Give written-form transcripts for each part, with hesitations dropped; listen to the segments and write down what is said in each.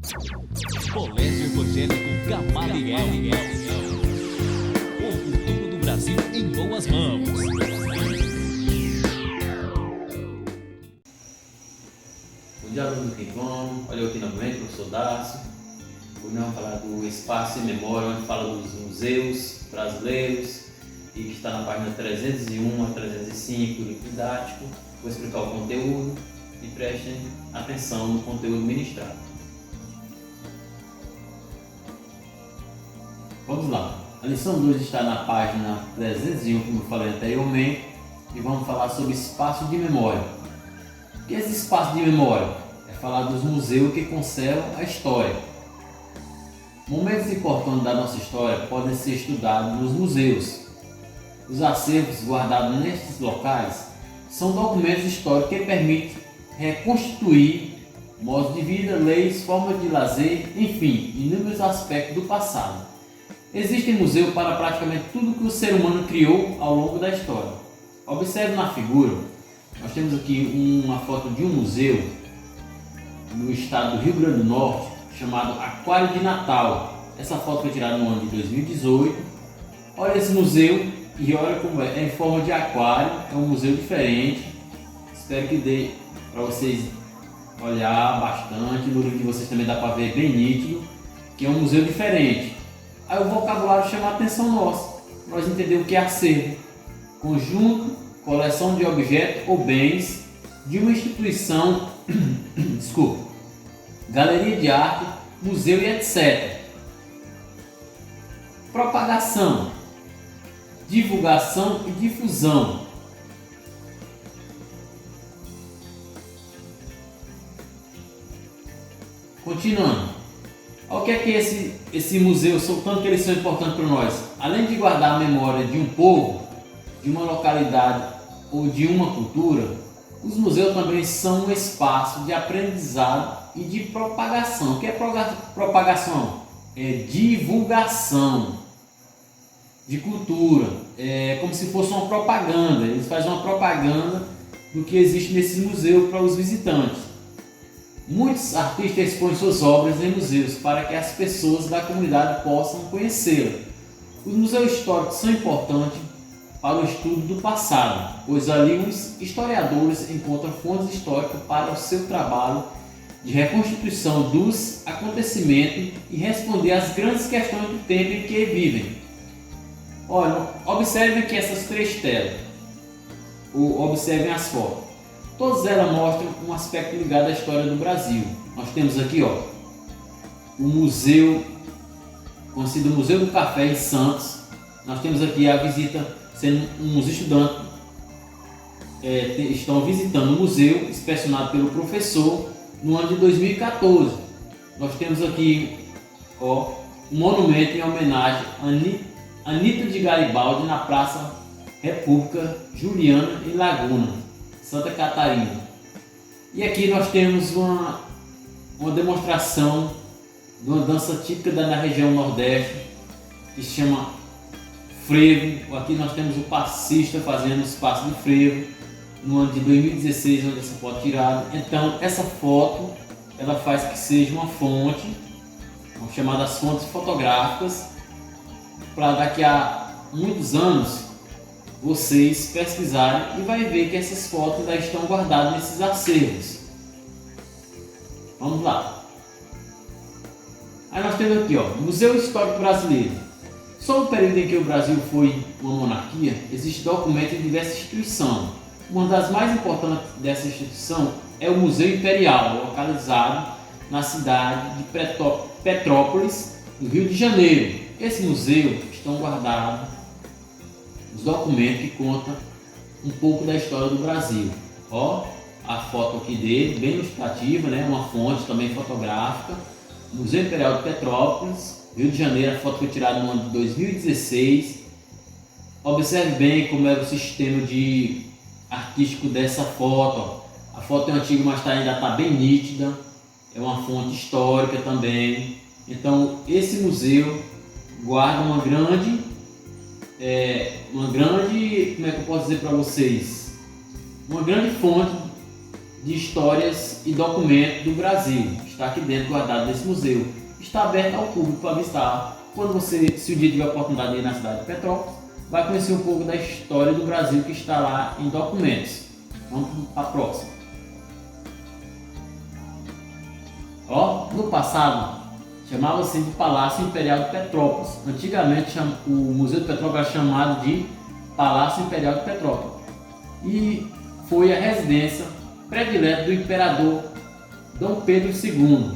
Colégio Evangélico Gamaliel. O futuro do Brasil em boas mãos. Bom dia, aluno do Quinton. Olha eu aqui novamente, professor Dácio. Hoje nós vamos falar do Espaço em Memória, onde fala dos museus brasileiros e que está na página 301 a 305 do livro didático. Vou explicar o conteúdo e prestem atenção no conteúdo ministrado. Vamos lá. A lição 2 está na página 301, como eu falei anteriormente, e vamos falar sobre espaço de memória. O que é esse espaço de memória? É falar dos museus que conservam a história. Momentos importantes da nossa história podem ser estudados nos museus. Os acervos guardados nestes locais são documentos históricos que permitem reconstituir modos de vida, leis, formas de lazer, enfim, inúmeros aspectos do passado. Existem museus para praticamente tudo que o ser humano criou ao longo da história. Observe na figura, nós temos aqui uma foto de um museu no estado do Rio Grande do Norte, chamado Aquário de Natal. Essa foto foi tirada no ano de 2018. Olha esse museu e olha como é em forma de aquário, é um museu diferente. Espero que dê para vocês olhar bastante, no livro de vocês também dá para ver bem nítido, que é um museu diferente. Aí o vocabulário chama a atenção nossa, nós entendemos o que é acervo, conjunto, coleção de objetos ou bens de uma instituição, galeria de arte, museu e etc. Propagação, divulgação e difusão. Continuando. Olha o que é que esse museu, tanto que eles são importantes para nós. Além de guardar a memória de um povo, de uma localidade ou de uma cultura, os museus também são um espaço de aprendizado e de propagação. O que é propagação? É divulgação de cultura. É como se fosse uma propaganda. Eles fazem uma propaganda do que existe nesse museu para os visitantes. Muitos artistas expõem suas obras em museus para que as pessoas da comunidade possam conhecê-la. Os museus históricos são importantes para o estudo do passado, pois ali os historiadores encontram fontes históricas para o seu trabalho de reconstituição dos acontecimentos e responder às grandes questões do tempo em que vivem. Olha, observem aqui essas três telas, ou observem as fotos. Todas elas mostram um aspecto ligado à história do Brasil. Nós temos aqui, ó, o museu, conhecido Museu do Café em Santos. Nós temos aqui a visita, sendo uns estudantes estão visitando o museu, inspecionado pelo professor, no ano de 2014. Nós temos aqui, ó, um monumento em homenagem a Anita de Garibaldi na Praça República Juliana, em Laguna, Santa Catarina. E aqui nós temos uma demonstração de uma dança típica da região Nordeste, que se chama frevo. Aqui nós temos o passista fazendo os passos de frevo, no ano de 2016, onde essa foto é tirada. Então essa foto, ela faz que seja uma fonte, chamadas fontes fotográficas, para daqui a muitos anos vocês pesquisarem e vai ver que essas fotos ainda estão guardadas nesses acervos. Vamos lá. Aí nós temos aqui, ó, Museu Histórico Brasileiro. Só no período em que o Brasil foi uma monarquia, existe documento em diversas instituições. Uma das mais importantes dessa instituição é o Museu Imperial, localizado na cidade de Petrópolis, no Rio de Janeiro. Esse museu estão guardados os documentos que contam um pouco da história do Brasil. Ó, a foto aqui dele, bem ilustrativa, né? Uma fonte também fotográfica. Museu Imperial de Petrópolis, Rio de Janeiro. A foto foi tirada no ano de 2016. Observe bem como é o sistema artístico dessa foto. Ó. A foto é antiga, mas ainda está bem nítida. É uma fonte histórica também. Então, esse museu guarda uma grande, como é que eu posso dizer para vocês? Uma grande fonte de histórias e documentos do Brasil. está aqui dentro, guardado nesse museu. Está aberto ao público para visitar. Quando você, se o dia tiver a oportunidade de ir na cidade de Petrópolis, vai conhecer um pouco da história do Brasil que está lá em documentos. Vamos para a próxima. No passado, chamava-se de Palácio Imperial de Petrópolis. Antigamente, o Museu de Petrópolis era chamado de Palácio Imperial de Petrópolis. E foi a residência predileta do imperador Dom Pedro II.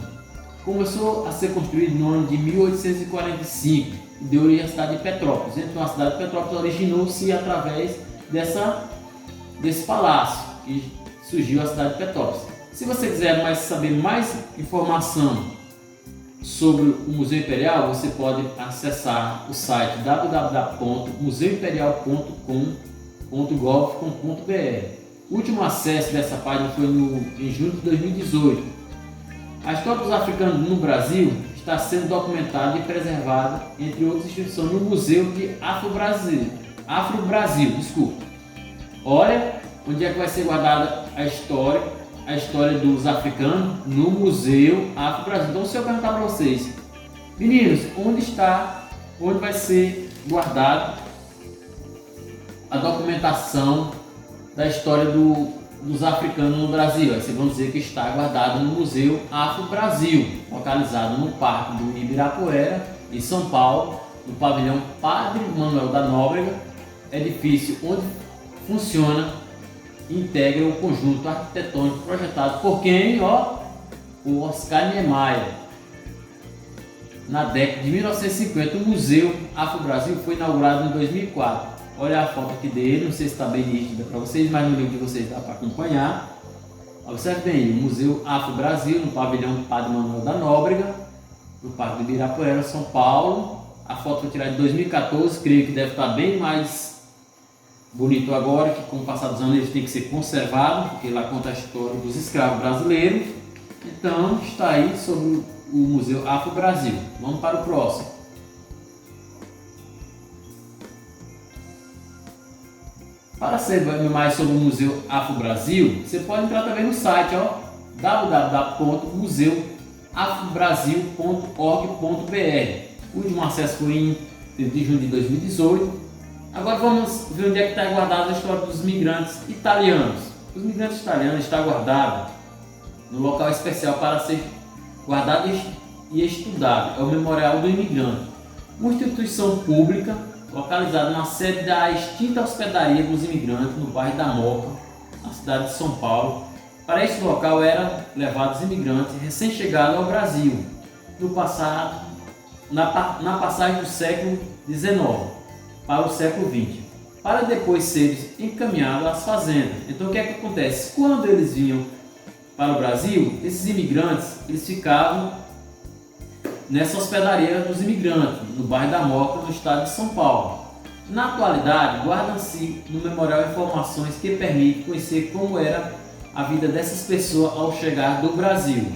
Começou a ser construído no ano de 1845 e deu origem à cidade de Petrópolis. Então a cidade de Petrópolis originou-se através desse palácio que surgiu a cidade de Petrópolis. Se você quiser saber mais informação sobre o Museu Imperial, você pode acessar o site www.museuimperial.com.gov.br. O último acesso dessa página foi em junho de 2018. A história dos africanos no Brasil está sendo documentada e preservada, entre outras instituições, no Museu de Afro-Brasil. Olha onde é que vai ser guardada a história dos africanos no Museu Afro-Brasil. Então, se eu perguntar para vocês, meninos, onde vai ser guardada a documentação da história dos africanos no Brasil? Aí vocês vão dizer que está guardado no Museu Afro-Brasil, localizado no Parque do Ibirapuera, em São Paulo, no pavilhão Padre Manuel da Nóbrega, edifício onde funciona e integra o conjunto arquitetônico projetado por quem? O Oscar Niemeyer. Na década de 1950, o Museu Afro-Brasil foi inaugurado em 2004. Olha a foto aqui dele, não sei se está bem nítida para vocês, mas no link de vocês dá para acompanhar. Observe bem aí, o Museu Afro-Brasil, no pavilhão Padre Manuel da Nóbrega, no Parque do Ibirapuera, São Paulo. A foto foi tirada em 2014, creio que deve estar bem mais bonito agora, que com o passar dos anos ele tem que ser conservado, porque lá conta a história dos escravos brasileiros. Então está aí sobre o Museu Afro-Brasil. Vamos para o próximo. Para saber mais sobre o Museu Afro-Brasil, você pode entrar também no site www.museuafrobrasil.org.br. O último acesso foi em 3 de junho de 2018. Agora vamos ver onde é que está guardada a história dos migrantes italianos. Os migrantes italianos estão guardados no local especial para ser guardado e estudado. É o Memorial do Imigrante, uma instituição pública localizada na sede da extinta Hospedaria dos Imigrantes, no bairro da Moca, na cidade de São Paulo. Para este local eram levados imigrantes recém-chegados ao Brasil, na passagem do século XIX para o século XX, para depois serem encaminhados às fazendas. Então o que é que acontece? Quando eles vinham para o Brasil, esses imigrantes eles ficavam nessa hospedaria dos imigrantes, no bairro da Moca, no estado de São Paulo. Na atualidade, guardam-se no memorial informações que permitem conhecer como era a vida dessas pessoas ao chegar do Brasil.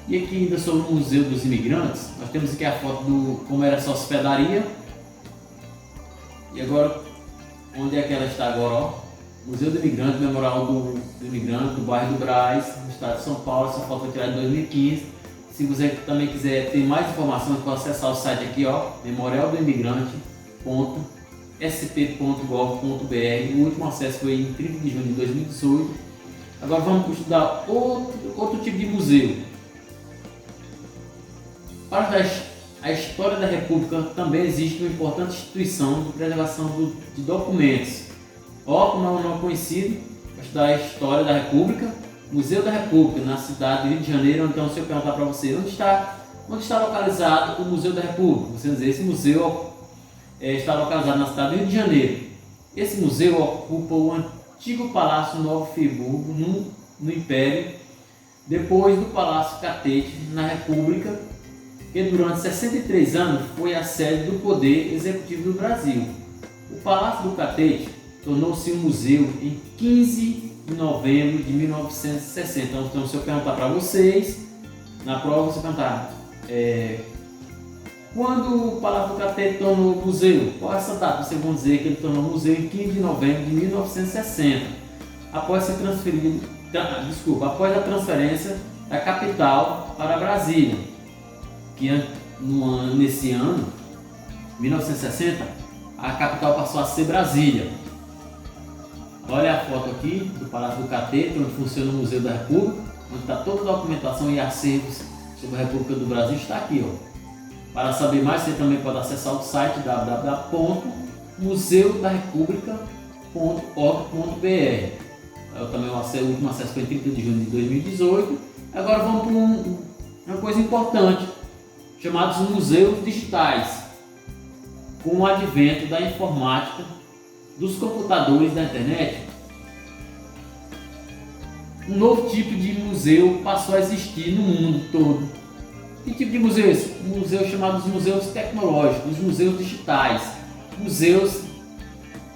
E aqui ainda sobre o Museu dos Imigrantes, nós temos aqui a foto do como era essa hospedaria. E agora, onde é que ela está agora? Museu do Imigrante, Memorial do Imigrante, do bairro do Brás, no estado de São Paulo. Essa foto foi tirada em 2015. Se você também quiser ter mais informações, pode acessar o site aqui, memorialdoimigrante.sp.gov.br. O último acesso foi em 30 de junho de 2018. Agora vamos estudar outro tipo de museu. Para a história da República também existe uma importante instituição de preservação de documentos. Como é um nome conhecido, para estudar a história da República, Museu da República, na cidade do Rio de Janeiro. Então, se eu perguntar para você onde está localizado o Museu da República, você vai dizer esse museu está localizado na cidade do Rio de Janeiro. Esse museu ocupa o antigo Palácio Novo Friburgo no Império, depois do Palácio Catete na República, que durante 63 anos foi a sede do Poder Executivo do Brasil. O Palácio do Catete tornou-se um museu em 15 de novembro de 1960. Então, se eu perguntar para vocês, na prova você perguntar quando o Palácio do Catete tornou museu, qual é essa data? Vocês vão dizer que ele tornou museu em 15 de novembro de 1960, após ser transferido após a transferência da capital para Brasília, que nesse ano, 1960, a capital passou a ser Brasília. Olha a foto aqui do Palácio do Catete, onde funciona o Museu da República, onde está toda a documentação e acervos sobre a República do Brasil, está aqui, ó. Para saber mais, você também pode acessar o site www.museudarepublica.org.br. Também o último acesso foi em 30 de junho de 2018. Agora vamos para uma coisa importante, chamados museus digitais. Com o advento da informática, dos computadores, da internet, um novo tipo de museu passou a existir no mundo todo. Que tipo de museu é esse? Museus chamados museus tecnológicos, museus digitais. Museus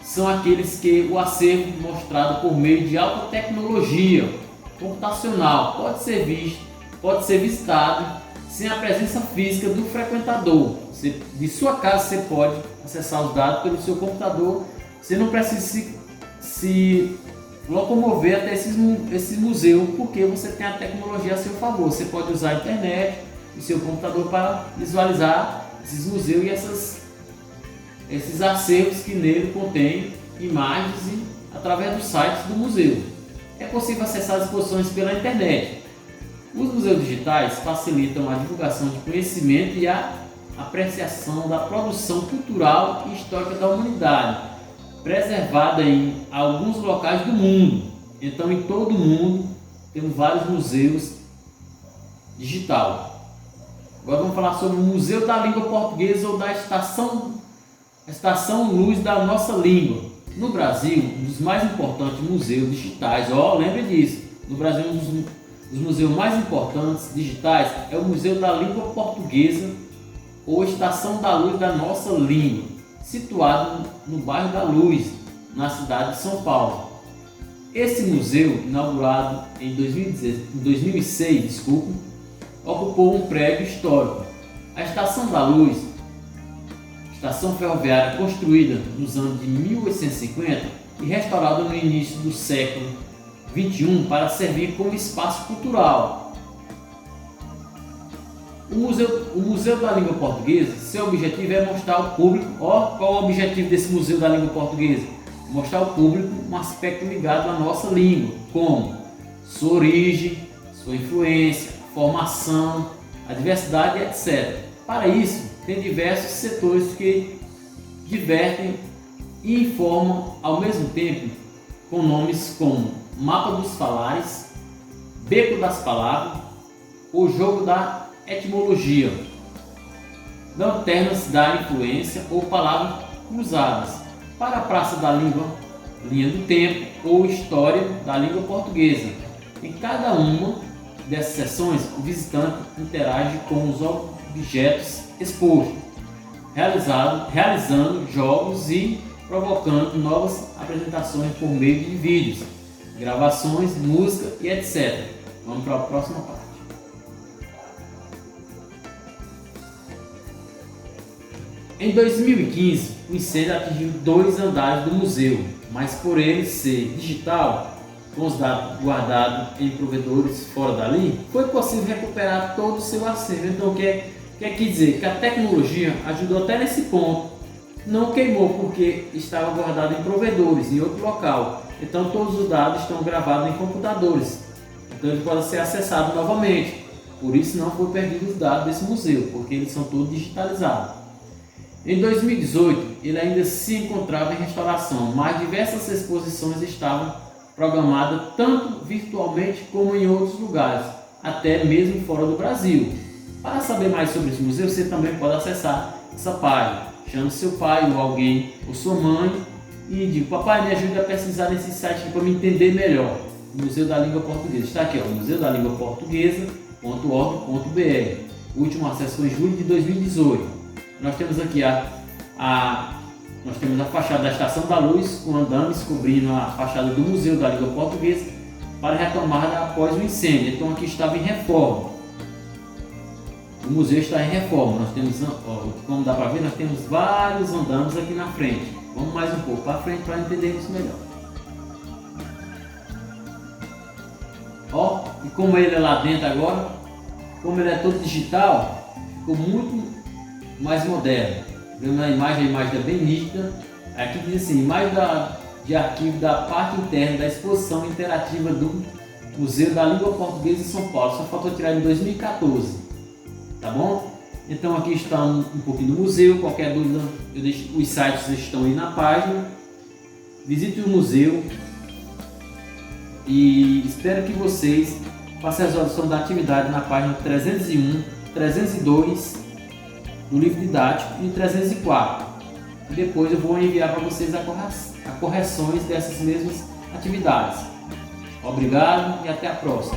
são aqueles que o acervo mostrado por meio de alta tecnologia computacional pode ser visto, pode ser visitado sem a presença física do frequentador. De sua casa você pode acessar os dados pelo seu computador, você não precisa se locomover até esse museu, porque você tem a tecnologia a seu favor. Você pode usar a internet e seu computador para visualizar esses museus e esses acervos que nele contém imagens através dos sites do museu. É possível acessar as exposições pela internet. Os museus digitais facilitam a divulgação de conhecimento e a apreciação da produção cultural e histórica da humanidade, preservada em alguns locais do mundo. Então, em todo o mundo, temos vários museus digital. Agora vamos falar sobre o Museu da Língua Portuguesa ou da Estação Luz da Nossa Língua. No Brasil, um dos mais importantes museus digitais, lembre disso, no Brasil um dos museus mais importantes digitais é o Museu da Língua Portuguesa ou Estação da Luz da Nossa Língua, situado no bairro da Luz, na cidade de São Paulo. Esse museu, inaugurado em 2006, ocupou um prédio histórico. A Estação da Luz, estação ferroviária construída nos anos de 1850 e restaurada no início do século XXI para servir como espaço cultural. O Museu da Língua Portuguesa, seu objetivo é mostrar ao público, qual é o objetivo desse Museu da Língua Portuguesa? Mostrar ao público um aspecto ligado à nossa língua, como sua origem, sua influência, formação, a diversidade, etc. Para isso, tem diversos setores que divertem e informam ao mesmo tempo, com nomes como Mapa dos Falares, Beco das Palavras, o Jogo da Etimologia, Lanternas da Influência ou Palavras Cruzadas, para a Praça da Língua, Linha do Tempo ou História da Língua Portuguesa. Em cada uma dessas sessões, o visitante interage com os objetos expostos, realizando jogos e provocando novas apresentações por meio de vídeos, gravações, música e etc. Vamos para a próxima parte. Em 2015, o incêndio atingiu 2 andares do museu, mas por ele ser digital, com os dados guardados em provedores fora dali, foi possível recuperar todo o seu acervo. Então, quer dizer que a tecnologia ajudou até nesse ponto. Não queimou porque estava guardado em provedores, em outro local. Então, todos os dados estão gravados em computadores. Então, eles podem ser acessados novamente. Por isso, não foi perdido os dados desse museu, porque eles são todos digitalizados. Em 2018, ele ainda se encontrava em restauração, mas diversas exposições estavam programadas tanto virtualmente como em outros lugares, até mesmo fora do Brasil. Para saber mais sobre esse museu, você também pode acessar essa página. Chame seu pai ou alguém, ou sua mãe, e diga: papai, me ajude a pesquisar nesse site para me entender melhor. O Museu da Língua Portuguesa. Está aqui, museudalinguaportuguesa.org.br. O último acesso foi em julho de 2018. Nós temos aqui nós temos a fachada da Estação da Luz, com andames cobrindo a fachada do Museu da Língua Portuguesa para retomada após o incêndio. Então aqui estava em reforma. O museu está em reforma. Nós temos, como dá para ver, nós temos vários andames aqui na frente. Vamos mais um pouco para frente para entendermos melhor. como ele é lá dentro agora, como ele é todo digital, ficou muito mais moderno. Vendo a imagem é bem nítida. Aqui diz assim, imagem de arquivo da parte interna da exposição interativa do Museu da Língua Portuguesa em São Paulo. Só faltou tirar em 2014, tá bom? Então aqui está um pouquinho do museu. Qualquer dúvida, os sites estão aí na página. Visite o museu e espero que vocês façam a resolução da atividade na página 301, 302 do livro didático e 304. E depois eu vou enviar para vocês a correções dessas mesmas atividades. Obrigado e até a próxima.